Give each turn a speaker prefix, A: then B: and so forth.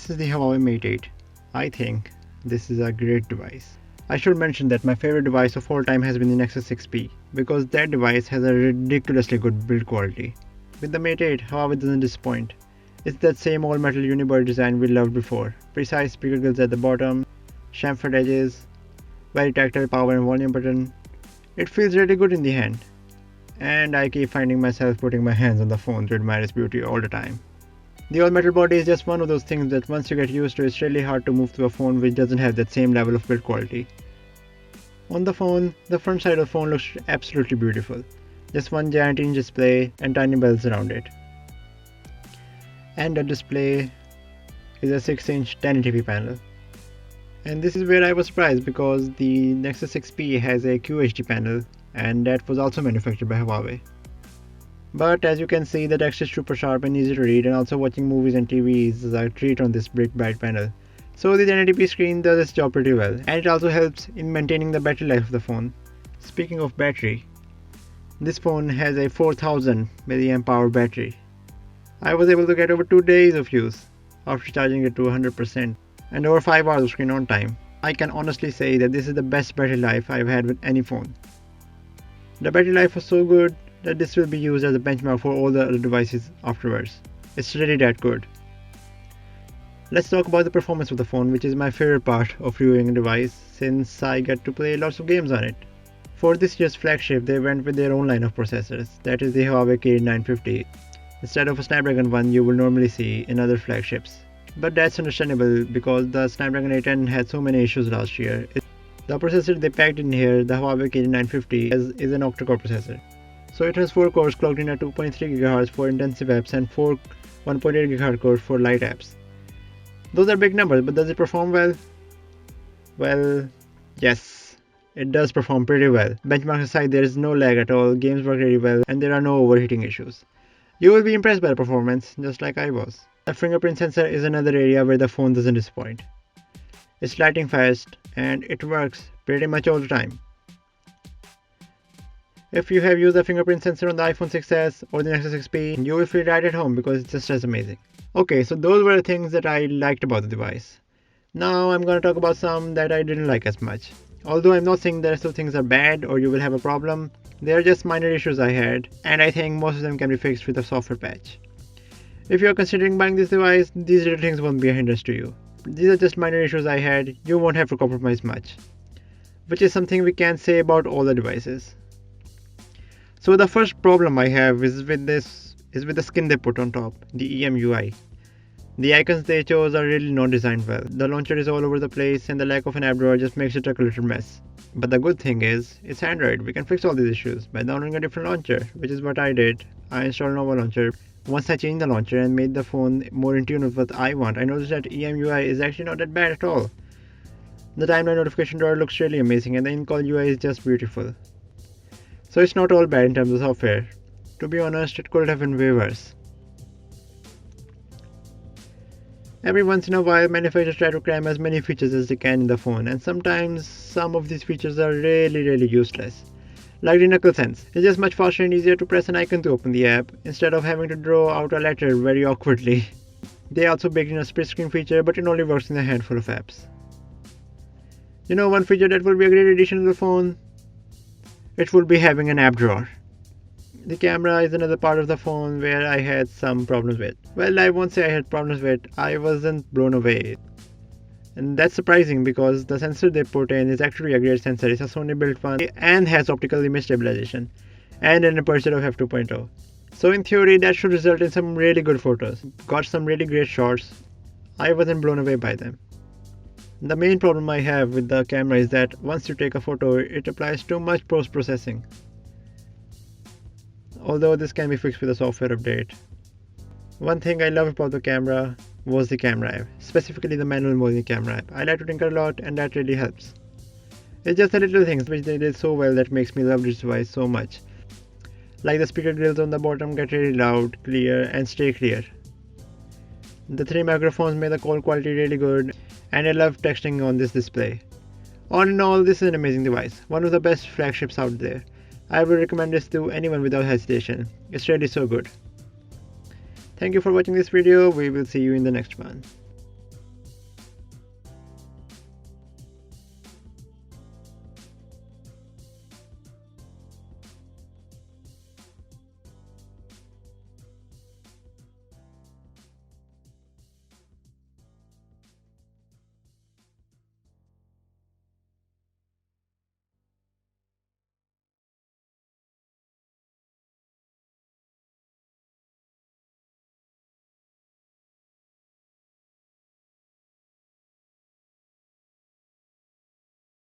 A: this is the Huawei Mate 8. I think this is a great device. I should mention that my favorite device of all time has been the Nexus 6P because that device has a ridiculously good build quality. With the Mate 8, Huawei doesn't disappoint. It's that same all metal unibody design we loved before. Precise speaker grills at the bottom, chamfered edges, very tactile power and volume button. It feels really good in the hand. And I keep finding myself putting my hands on the phone to admire its beauty all the time. The all-metal body is just one of those things that once you get used to, it's really hard to move to a phone which doesn't have that same level of build quality. On the phone, the front side of the phone looks absolutely beautiful. Just one giant inch display and tiny bells around it. And the display is a 6-inch 1080p panel. And this is where I was surprised because the Nexus 6P has a QHD panel and that was also manufactured by Huawei. But as you can see, the text is super sharp and easy to read, and also watching movies and TV is a treat on this bright panel. So the 1080p screen does its job pretty well, and it also helps in maintaining the battery life of the phone. Speaking of battery, this phone has a 4000 mAh battery. I was able to get over 2 days of use after charging it to 100% and over 5 hours of screen on time. I can honestly say that this is the best battery life I've had with any phone. The battery life was so good that this will be used as a benchmark for all the other devices afterwards. It's really that good. Let's talk about the performance of the phone, which is my favorite part of reviewing a device since I get to play lots of games on it. For this year's flagship, they went with their own line of processors, that is the Huawei K950. Instead of a Snapdragon one you will normally see in other flagships. But that's understandable because the Snapdragon 810 had so many issues last year. The processor they packed in here, the Huawei K950, is an octa-core processor. So it has 4 cores clocked in at 2.3 GHz for intensive apps and 4 1.8 GHz cores for light apps. Those are big numbers, but does it perform well? Well, yes, it does perform pretty well. Benchmarks aside, there is no lag at all, games work really well, and there are no overheating issues. You will be impressed by the performance, just like I was. The fingerprint sensor is another area where the phone doesn't disappoint. It's lightning fast, and it works pretty much all the time. If you have used the fingerprint sensor on the iPhone 6s or the Nexus 6P, you will feel right at home because it's just as amazing. Okay, so those were the things that I liked about the device. Now I'm gonna talk about some that I didn't like as much. Although I'm not saying the rest of things are bad or you will have a problem, they are just minor issues I had, and I think most of them can be fixed with a software patch. If you are considering buying this device, these little things won't be a hindrance to you. These are just minor issues I had, you won't have to compromise much. Which is something we can't say about all the devices. So the first problem I have is with the skin they put on top, the EMUI. The icons they chose are really not designed well. The launcher is all over the place and the lack of an app drawer just makes it look a little mess. But the good thing is, it's Android. We can fix all these issues by downloading a different launcher, which is what I did. I installed Nova Launcher. Once I changed the launcher and made the phone more in tune with what I want, I noticed that EMUI is actually not that bad at all. The timeline notification drawer looks really amazing and the in-call UI is just beautiful. So it's not all bad in terms of software. To be honest, it could have been way worse. Every once in a while, manufacturers try to cram as many features as they can in the phone, and sometimes some of these features are really useless. Like the knuckle sense, it's just much faster and easier to press an icon to open the app, instead of having to draw out a letter very awkwardly. They also baked in a split screen feature, but it only works in a handful of apps. You know one feature that would be a great addition to the phone? It would be having an app drawer. The camera is another part of the phone where I had some problems with. Well, I won't say I had problems with, I wasn't blown away. And that's surprising because the sensor they put in is actually a great sensor. It's a Sony built one and has optical image stabilization and an aperture of f2.0. So in theory that should result in some really good photos. Got some really great shots. I wasn't blown away by them. The main problem I have with the camera is that once you take a photo, it applies too much post-processing. Although this can be fixed with a software update. One thing I love about the camera was the camera app, specifically the manual mode in the camera app. I like to tinker a lot and that really helps. It's just the little things which they did so well that makes me love this device so much. Like the speaker grills on the bottom get really loud, clear and stay clear. The 3 microphones make the call quality really good, and I love texting on this display. All in all, this is an amazing device, one of the best flagships out there. I would recommend this to anyone without hesitation. It's really so good. Thank you for watching this video. We will see you in the next one.